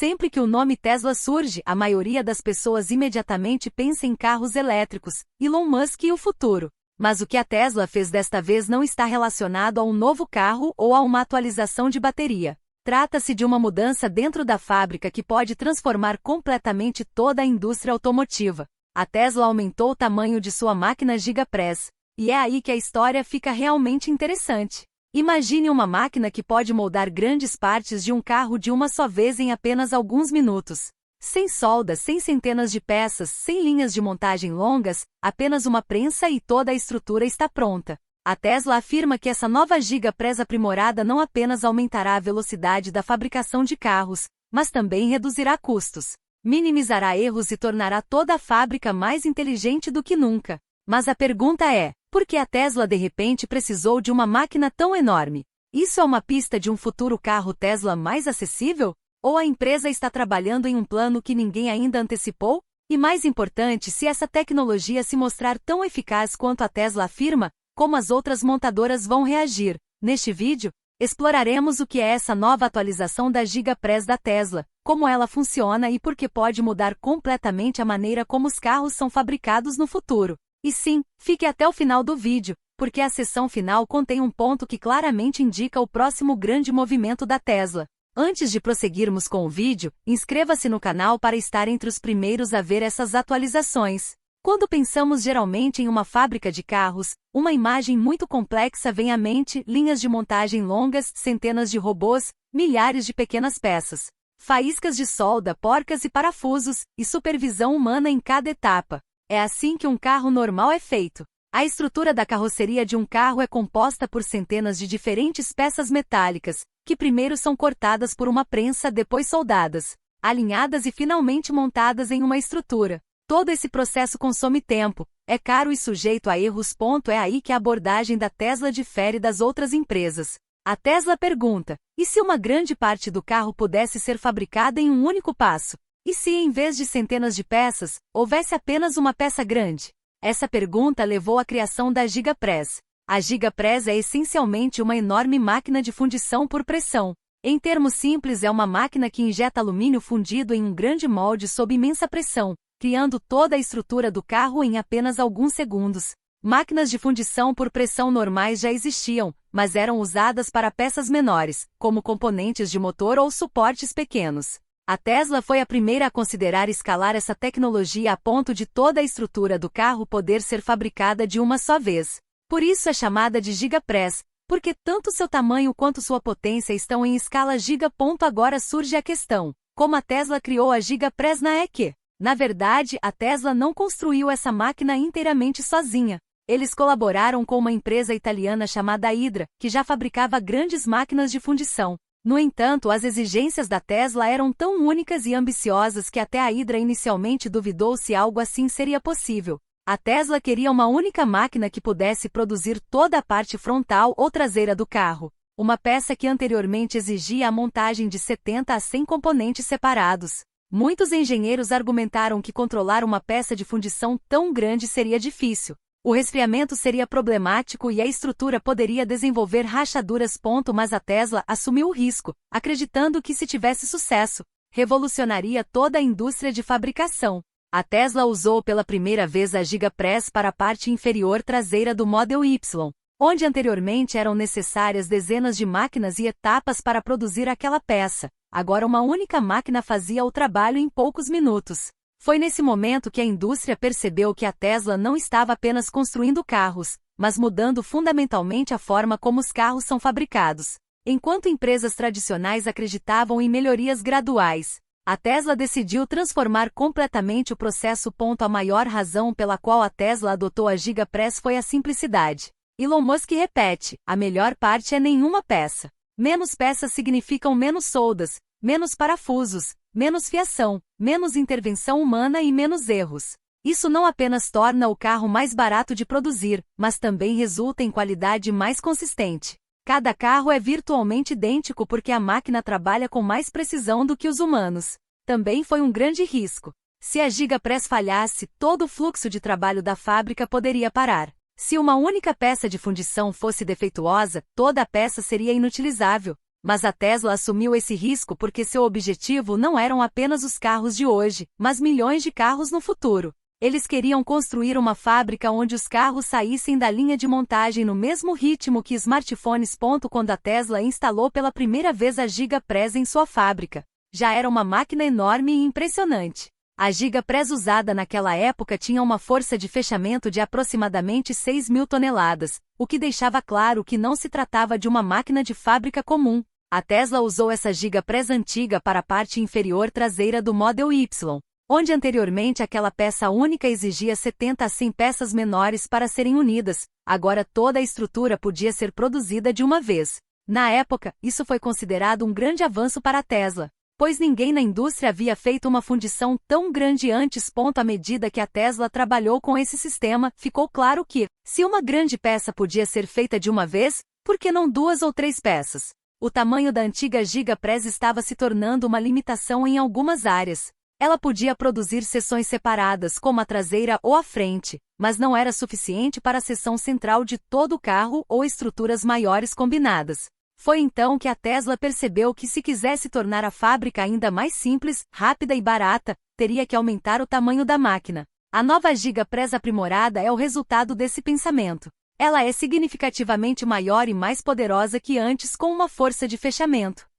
Sempre que o nome Tesla surge, a maioria das pessoas imediatamente pensa em carros elétricos, Elon Musk e o futuro. Mas o que a Tesla fez desta vez não está relacionado a um novo carro ou a uma atualização de bateria. Trata-se de uma mudança dentro da fábrica que pode transformar completamente toda a indústria automotiva. A Tesla aumentou o tamanho de sua máquina Gigapress, e é aí que a história fica realmente interessante. Imagine uma máquina que pode moldar grandes partes de um carro de uma só vez em apenas alguns minutos. Sem solda, sem centenas de peças, sem linhas de montagem longas, apenas uma prensa e toda a estrutura está pronta. A Tesla afirma que essa nova Gigapress aprimorada não apenas aumentará a velocidade da fabricação de carros, mas também reduzirá custos, minimizará erros e tornará toda a fábrica mais inteligente do que nunca. Mas a pergunta é: por que a Tesla de repente precisou de uma máquina tão enorme? Isso é uma pista de um futuro carro Tesla mais acessível? Ou a empresa está trabalhando em um plano que ninguém ainda antecipou? E mais importante, se essa tecnologia se mostrar tão eficaz quanto a Tesla afirma, como as outras montadoras vão reagir? Neste vídeo, exploraremos o que é essa nova atualização da Gigapress da Tesla, como ela funciona e por que pode mudar completamente a maneira como os carros são fabricados no futuro. E sim, fique até o final do vídeo, porque a seção final contém um ponto que claramente indica o próximo grande movimento da Tesla. Antes de prosseguirmos com o vídeo, inscreva-se no canal para estar entre os primeiros a ver essas atualizações. Quando pensamos geralmente em uma fábrica de carros, uma imagem muito complexa vem à mente: linhas de montagem longas, centenas de robôs, milhares de pequenas peças, faíscas de solda, porcas e parafusos, e supervisão humana em cada etapa. É assim que um carro normal é feito. A estrutura da carroceria de um carro é composta por centenas de diferentes peças metálicas, que primeiro são cortadas por uma prensa, depois soldadas, alinhadas e finalmente montadas em uma estrutura. Todo esse processo consome tempo, é caro e sujeito a erros. É aí que a abordagem da Tesla difere das outras empresas. A Tesla pergunta: e se uma grande parte do carro pudesse ser fabricada em um único passo? E se, em vez de centenas de peças, houvesse apenas uma peça grande? Essa pergunta levou à criação da Gigapress. A Gigapress é essencialmente uma enorme máquina de fundição por pressão. Em termos simples, é uma máquina que injeta alumínio fundido em um grande molde sob imensa pressão, criando toda a estrutura do carro em apenas alguns segundos. Máquinas de fundição por pressão normais já existiam, mas eram usadas para peças menores, como componentes de motor ou suportes pequenos. A Tesla foi a primeira a considerar escalar essa tecnologia a ponto de toda a estrutura do carro poder ser fabricada de uma só vez. Por isso é chamada de Gigapress, porque tanto seu tamanho quanto sua potência estão em escala giga. Agora surge a questão: como a Tesla criou a Gigapress na EQ? Na verdade, a Tesla não construiu essa máquina inteiramente sozinha. Eles colaboraram com uma empresa italiana chamada Hydra, que já fabricava grandes máquinas de fundição. No entanto, as exigências da Tesla eram tão únicas e ambiciosas que até a Hydra inicialmente duvidou se algo assim seria possível. A Tesla queria uma única máquina que pudesse produzir toda a parte frontal ou traseira do carro, uma peça que anteriormente exigia a montagem de 70 a 100 componentes separados. Muitos engenheiros argumentaram que controlar uma peça de fundição tão grande seria difícil. O resfriamento seria problemático e a estrutura poderia desenvolver rachaduras. Mas a Tesla assumiu o risco, acreditando que, se tivesse sucesso, revolucionaria toda a indústria de fabricação. A Tesla usou pela primeira vez a Gigapress para a parte inferior traseira do Model Y, onde anteriormente eram necessárias dezenas de máquinas e etapas para produzir aquela peça. Agora uma única máquina fazia o trabalho em poucos minutos. Foi nesse momento que a indústria percebeu que a Tesla não estava apenas construindo carros, mas mudando fundamentalmente a forma como os carros são fabricados. Enquanto empresas tradicionais acreditavam em melhorias graduais, a Tesla decidiu transformar completamente o processo. A maior razão pela qual a Tesla adotou a Gigapress foi a simplicidade. Elon Musk repete: a melhor parte é nenhuma peça. Menos peças significam menos soldas, menos parafusos, menos fiação, menos intervenção humana e menos erros. Isso não apenas torna o carro mais barato de produzir, mas também resulta em qualidade mais consistente. Cada carro é virtualmente idêntico porque a máquina trabalha com mais precisão do que os humanos. Também foi um grande risco. Se a Gigapress falhasse, todo o fluxo de trabalho da fábrica poderia parar. Se uma única peça de fundição fosse defeituosa, toda a peça seria inutilizável. Mas a Tesla assumiu esse risco porque seu objetivo não eram apenas os carros de hoje, mas milhões de carros no futuro. Eles queriam construir uma fábrica onde os carros saíssem da linha de montagem no mesmo ritmo que smartphones. Quando a Tesla instalou pela primeira vez a Gigapress em sua fábrica, já era uma máquina enorme e impressionante. A Gigapress usada naquela época tinha uma força de fechamento de aproximadamente 6.000 toneladas, o que deixava claro que não se tratava de uma máquina de fábrica comum. A Tesla usou essa Gigapress antiga para a parte inferior traseira do Model Y, onde anteriormente aquela peça única exigia 70 a 100 peças menores para serem unidas. Agora toda a estrutura podia ser produzida de uma vez. Na época, isso foi considerado um grande avanço para a Tesla, pois ninguém na indústria havia feito uma fundição tão grande antes. À medida que a Tesla trabalhou com esse sistema, ficou claro que, se uma grande peça podia ser feita de uma vez, por que não 2 ou 3 peças? O tamanho da antiga Gigapress estava se tornando uma limitação em algumas áreas. Ela podia produzir seções separadas, como a traseira ou a frente, mas não era suficiente para a seção central de todo o carro ou estruturas maiores combinadas. Foi então que a Tesla percebeu que, se quisesse tornar a fábrica ainda mais simples, rápida e barata, teria que aumentar o tamanho da máquina. A nova Gigapress aprimorada é o resultado desse pensamento. Ela é significativamente maior e mais poderosa que antes, com uma força de fechamento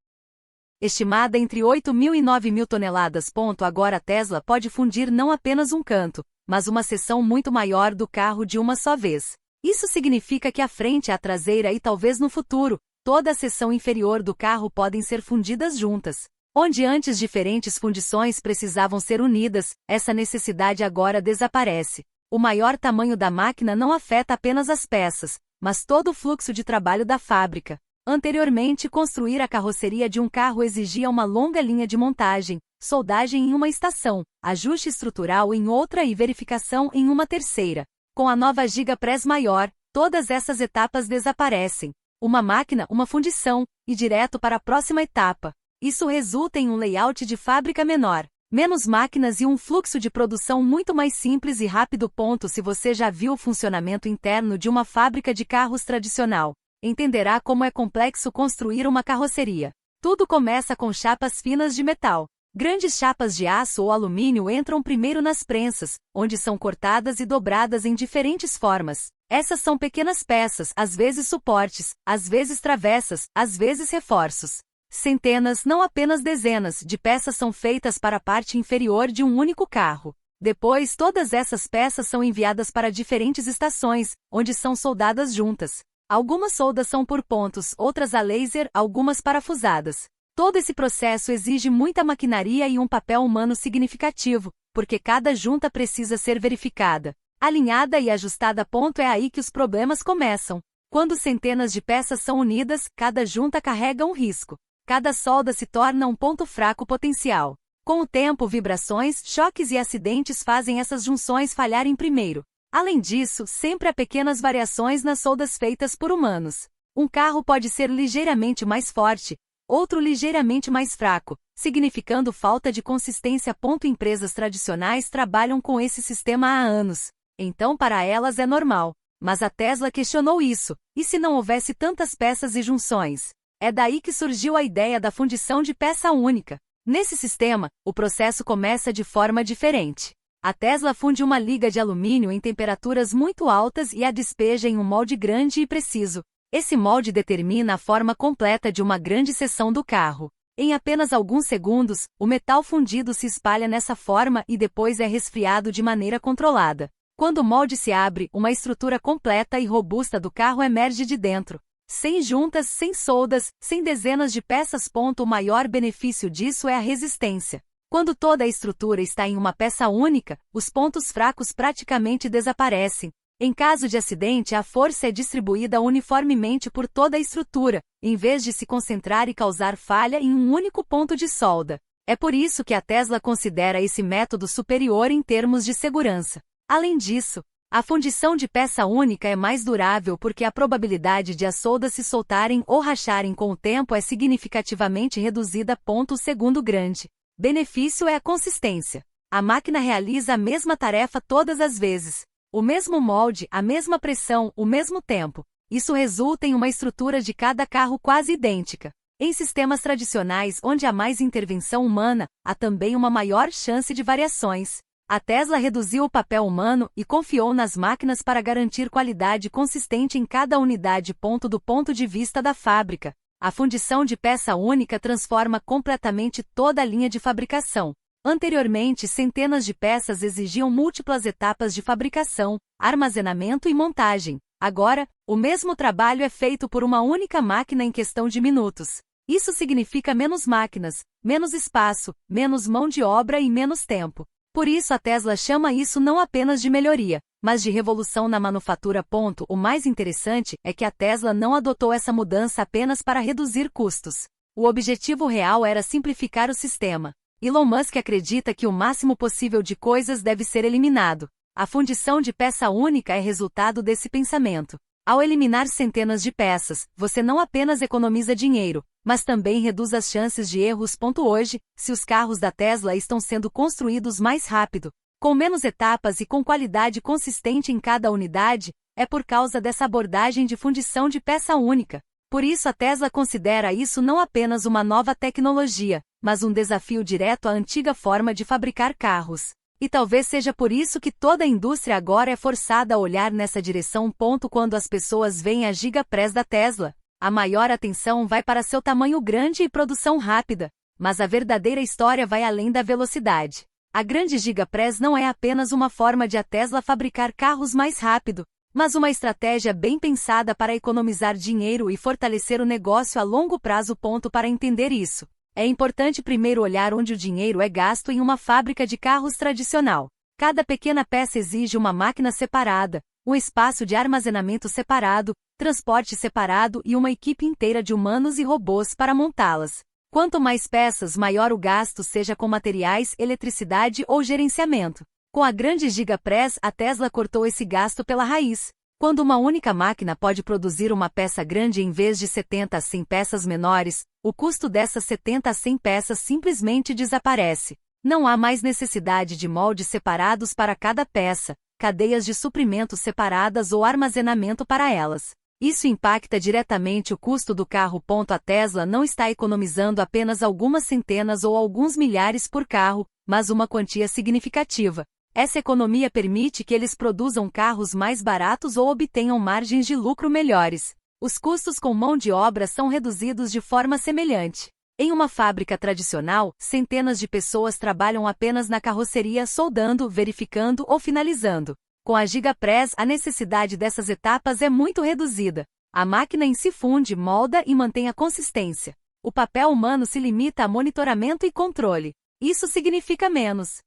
estimada entre 8.000 e 9.000 toneladas. Agora a Tesla pode fundir não apenas um canto, mas uma seção muito maior do carro de uma só vez. Isso significa que a frente, a traseira e talvez no futuro, toda a seção inferior do carro podem ser fundidas juntas. Onde antes diferentes fundições precisavam ser unidas, essa necessidade agora desaparece. O maior tamanho da máquina não afeta apenas as peças, mas todo o fluxo de trabalho da fábrica. Anteriormente, construir a carroceria de um carro exigia uma longa linha de montagem, soldagem em uma estação, ajuste estrutural em outra e verificação em uma terceira. Com a nova Gigapress maior, todas essas etapas desaparecem. Uma máquina, uma fundição, e direto para a próxima etapa. Isso resulta em um layout de fábrica menor, menos máquinas e um fluxo de produção muito mais simples e rápido. Se você já viu o funcionamento interno de uma fábrica de carros tradicional, entenderá como é complexo construir uma carroceria. Tudo começa com chapas finas de metal. Grandes chapas de aço ou alumínio entram primeiro nas prensas, onde são cortadas e dobradas em diferentes formas. Essas são pequenas peças, às vezes suportes, às vezes travessas, às vezes reforços. Centenas, não apenas dezenas, de peças são feitas para a parte inferior de um único carro. Depois, todas essas peças são enviadas para diferentes estações, onde são soldadas juntas. Algumas soldas são por pontos, outras a laser, algumas parafusadas. Todo esse processo exige muita maquinaria e um papel humano significativo, porque cada junta precisa ser verificada, alinhada e ajustada. É aí que os problemas começam. Quando centenas de peças são unidas, cada junta carrega um risco. Cada solda se torna um ponto fraco potencial. Com o tempo, vibrações, choques e acidentes fazem essas junções falharem primeiro. Além disso, sempre há pequenas variações nas soldas feitas por humanos. Um carro pode ser ligeiramente mais forte, outro ligeiramente mais fraco, significando falta de consistência. Empresas tradicionais trabalham com esse sistema há anos, então para elas é normal. Mas a Tesla questionou isso. E se não houvesse tantas peças e junções? É daí que surgiu a ideia da fundição de peça única. Nesse sistema, o processo começa de forma diferente. A Tesla funde uma liga de alumínio em temperaturas muito altas e a despeja em um molde grande e preciso. Esse molde determina a forma completa de uma grande seção do carro. Em apenas alguns segundos, o metal fundido se espalha nessa forma e depois é resfriado de maneira controlada. Quando o molde se abre, uma estrutura completa e robusta do carro emerge de dentro. Sem juntas, sem soldas, sem dezenas de peças. O maior benefício disso é a resistência. Quando toda a estrutura está em uma peça única, os pontos fracos praticamente desaparecem. Em caso de acidente, a força é distribuída uniformemente por toda a estrutura, em vez de se concentrar e causar falha em um único ponto de solda. É por isso que a Tesla considera esse método superior em termos de segurança. Além disso, a fundição de peça única é mais durável porque a probabilidade de as soldas se soltarem ou racharem com o tempo é significativamente reduzida. O segundo grande benefício é a consistência. A máquina realiza a mesma tarefa todas as vezes. O mesmo molde, a mesma pressão, o mesmo tempo. Isso resulta em uma estrutura de cada carro quase idêntica. Em sistemas tradicionais onde há mais intervenção humana, há também uma maior chance de variações. A Tesla reduziu o papel humano e confiou nas máquinas para garantir qualidade consistente em cada unidade. Do ponto de vista da fábrica, a fundição de peça única transforma completamente toda a linha de fabricação. Anteriormente, centenas de peças exigiam múltiplas etapas de fabricação, armazenamento e montagem. Agora, o mesmo trabalho é feito por uma única máquina em questão de minutos. Isso significa menos máquinas, menos espaço, menos mão de obra e menos tempo. Por isso a Tesla chama isso não apenas de melhoria, mas de revolução na manufatura. O mais interessante é que a Tesla não adotou essa mudança apenas para reduzir custos. O objetivo real era simplificar o sistema. Elon Musk acredita que o máximo possível de coisas deve ser eliminado. A fundição de peça única é resultado desse pensamento. Ao eliminar centenas de peças, você não apenas economiza dinheiro, mas também reduz as chances de erros. Hoje, se os carros da Tesla estão sendo construídos mais rápido, com menos etapas e com qualidade consistente em cada unidade, é por causa dessa abordagem de fundição de peça única. Por isso a Tesla considera isso não apenas uma nova tecnologia, mas um desafio direto à antiga forma de fabricar carros. E talvez seja por isso que toda a indústria agora é forçada a olhar nessa direção. Quando as pessoas veem a Gigapress da Tesla, a maior atenção vai para seu tamanho grande e produção rápida. Mas a verdadeira história vai além da velocidade. A grande Gigapress não é apenas uma forma de a Tesla fabricar carros mais rápido, mas uma estratégia bem pensada para economizar dinheiro e fortalecer o negócio a longo prazo. Para entender isso, é importante primeiro olhar onde o dinheiro é gasto em uma fábrica de carros tradicional. Cada pequena peça exige uma máquina separada, um espaço de armazenamento separado, transporte separado e uma equipe inteira de humanos e robôs para montá-las. Quanto mais peças, maior o gasto, seja com materiais, eletricidade ou gerenciamento. Com a grande Gigapress, a Tesla cortou esse gasto pela raiz. Quando uma única máquina pode produzir uma peça grande em vez de 70 a 100 peças menores, o custo dessas 70 a 100 peças simplesmente desaparece. Não há mais necessidade de moldes separados para cada peça, cadeias de suprimentos separadas ou armazenamento para elas. Isso impacta diretamente o custo do carro. A Tesla não está economizando apenas algumas centenas ou alguns milhares por carro, mas uma quantia significativa. Essa economia permite que eles produzam carros mais baratos ou obtenham margens de lucro melhores. Os custos com mão de obra são reduzidos de forma semelhante. Em uma fábrica tradicional, centenas de pessoas trabalham apenas na carroceria soldando, verificando ou finalizando. Com a Gigapress, a necessidade dessas etapas é muito reduzida. A máquina em si funde, molda e mantém a consistência. O papel humano se limita a monitoramento e controle. Isso significa menos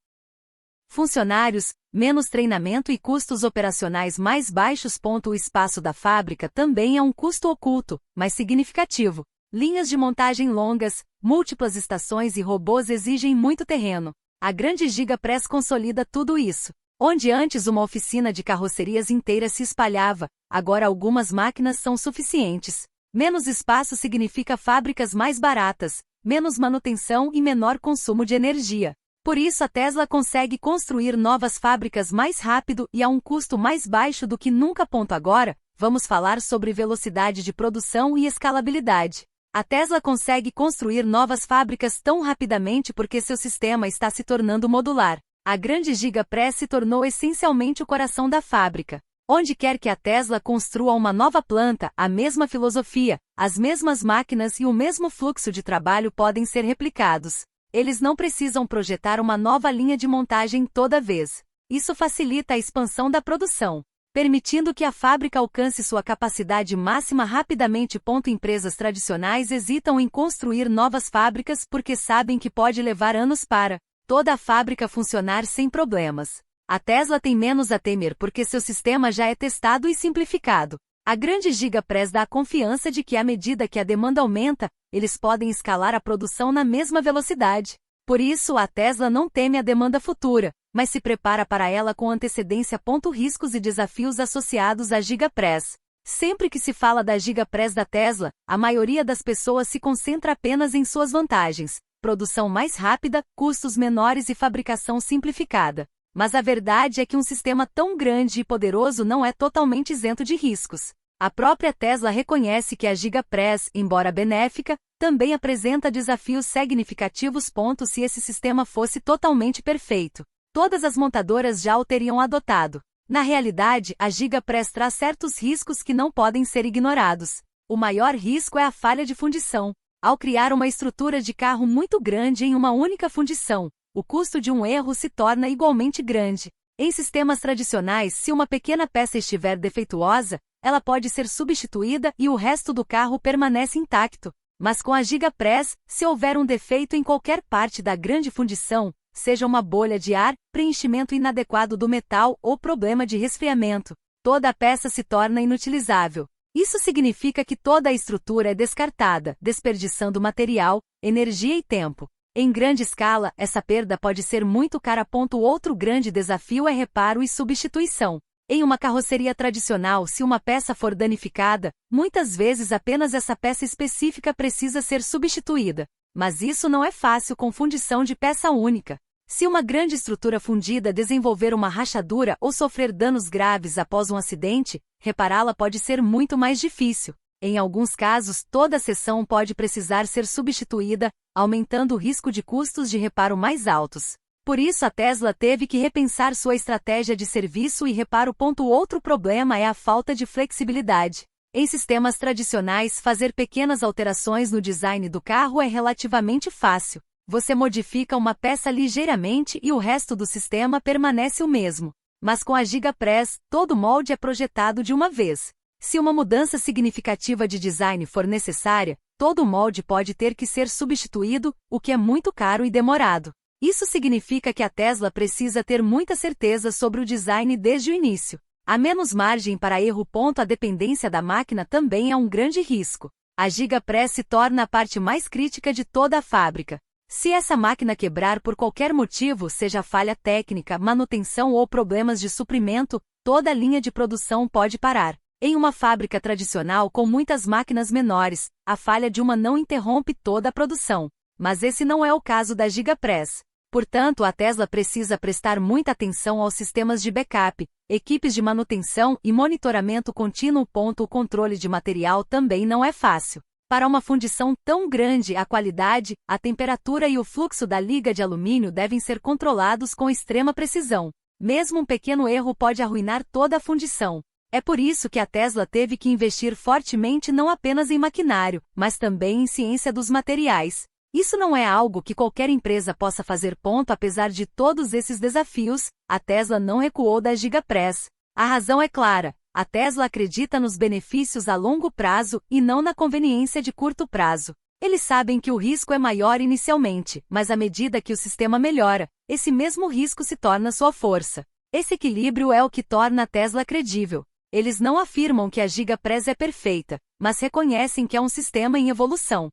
funcionários, menos treinamento e custos operacionais mais baixos. O espaço da fábrica também é um custo oculto, mas significativo. Linhas de montagem longas, múltiplas estações e robôs exigem muito terreno. A grande Gigapress consolida tudo isso. Onde antes uma oficina de carrocerias inteira se espalhava, agora algumas máquinas são suficientes. Menos espaço significa fábricas mais baratas, menos manutenção e menor consumo de energia. Por isso a Tesla consegue construir novas fábricas mais rápido e a um custo mais baixo do que nunca. Agora, vamos falar sobre velocidade de produção e escalabilidade. A Tesla consegue construir novas fábricas tão rapidamente porque seu sistema está se tornando modular. A grande Gigapress se tornou essencialmente o coração da fábrica. Onde quer que a Tesla construa uma nova planta, a mesma filosofia, as mesmas máquinas e o mesmo fluxo de trabalho podem ser replicados. Eles não precisam projetar uma nova linha de montagem toda vez. Isso facilita a expansão da produção, permitindo que a fábrica alcance sua capacidade máxima rapidamente. Empresas tradicionais hesitam em construir novas fábricas porque sabem que pode levar anos para toda a fábrica funcionar sem problemas. A Tesla tem menos a temer porque seu sistema já é testado e simplificado. A grande Gigapress dá a confiança de que à medida que a demanda aumenta, eles podem escalar a produção na mesma velocidade. Por isso a Tesla não teme a demanda futura, mas se prepara para ela com antecedência. Riscos e desafios associados à Gigapress. Sempre que se fala da Gigapress da Tesla, a maioria das pessoas se concentra apenas em suas vantagens: produção mais rápida, custos menores e fabricação simplificada. Mas a verdade é que um sistema tão grande e poderoso não é totalmente isento de riscos. A própria Tesla reconhece que a Gigapress, embora benéfica, também apresenta desafios significativos. Se esse sistema fosse totalmente perfeito, todas as montadoras já o teriam adotado. Na realidade, a Gigapress traz certos riscos que não podem ser ignorados. O maior risco é a falha de fundição. Ao criar uma estrutura de carro muito grande em uma única fundição, o custo de um erro se torna igualmente grande. Em sistemas tradicionais, se uma pequena peça estiver defeituosa, ela pode ser substituída e o resto do carro permanece intacto. Mas com a Gigapress, se houver um defeito em qualquer parte da grande fundição, seja uma bolha de ar, preenchimento inadequado do metal ou problema de resfriamento, toda a peça se torna inutilizável. Isso significa que toda a estrutura é descartada, desperdiçando material, energia e tempo. Em grande escala, essa perda pode ser muito cara. Outro grande desafio é reparo e substituição. Em uma carroceria tradicional, se uma peça for danificada, muitas vezes apenas essa peça específica precisa ser substituída. Mas isso não é fácil com fundição de peça única. Se uma grande estrutura fundida desenvolver uma rachadura ou sofrer danos graves após um acidente, repará-la pode ser muito mais difícil. Em alguns casos, toda a seção pode precisar ser substituída, aumentando o risco de custos de reparo mais altos. Por isso a Tesla teve que repensar sua estratégia de serviço e reparo. Outro problema é a falta de flexibilidade. Em sistemas tradicionais, fazer pequenas alterações no design do carro é relativamente fácil. Você modifica uma peça ligeiramente e o resto do sistema permanece o mesmo. Mas com a Gigapress, todo o molde é projetado de uma vez. Se uma mudança significativa de design for necessária, todo o molde pode ter que ser substituído, o que é muito caro e demorado. Isso significa que a Tesla precisa ter muita certeza sobre o design desde o início. Há menos margem para erro. A dependência da máquina também é um grande risco. A Gigapress se torna a parte mais crítica de toda a fábrica. Se essa máquina quebrar por qualquer motivo, seja falha técnica, manutenção ou problemas de suprimento, toda a linha de produção pode parar. Em uma fábrica tradicional com muitas máquinas menores, a falha de uma não interrompe toda a produção. Mas esse não é o caso da Gigapress. Portanto, a Tesla precisa prestar muita atenção aos sistemas de backup, equipes de manutenção e monitoramento contínuo. O controle de material também não é fácil. Para uma fundição tão grande, a qualidade, a temperatura e o fluxo da liga de alumínio devem ser controlados com extrema precisão. Mesmo um pequeno erro pode arruinar toda a fundição. É por isso que a Tesla teve que investir fortemente não apenas em maquinário, mas também em ciência dos materiais. Isso não é algo que qualquer empresa possa fazer. Apesar de todos esses desafios, a Tesla não recuou da Gigapress. A razão é clara. A Tesla acredita nos benefícios a longo prazo e não na conveniência de curto prazo. Eles sabem que o risco é maior inicialmente, mas à medida que o sistema melhora, esse mesmo risco se torna sua força. Esse equilíbrio é o que torna a Tesla credível. Eles não afirmam que a Gigapress é perfeita, mas reconhecem que é um sistema em evolução.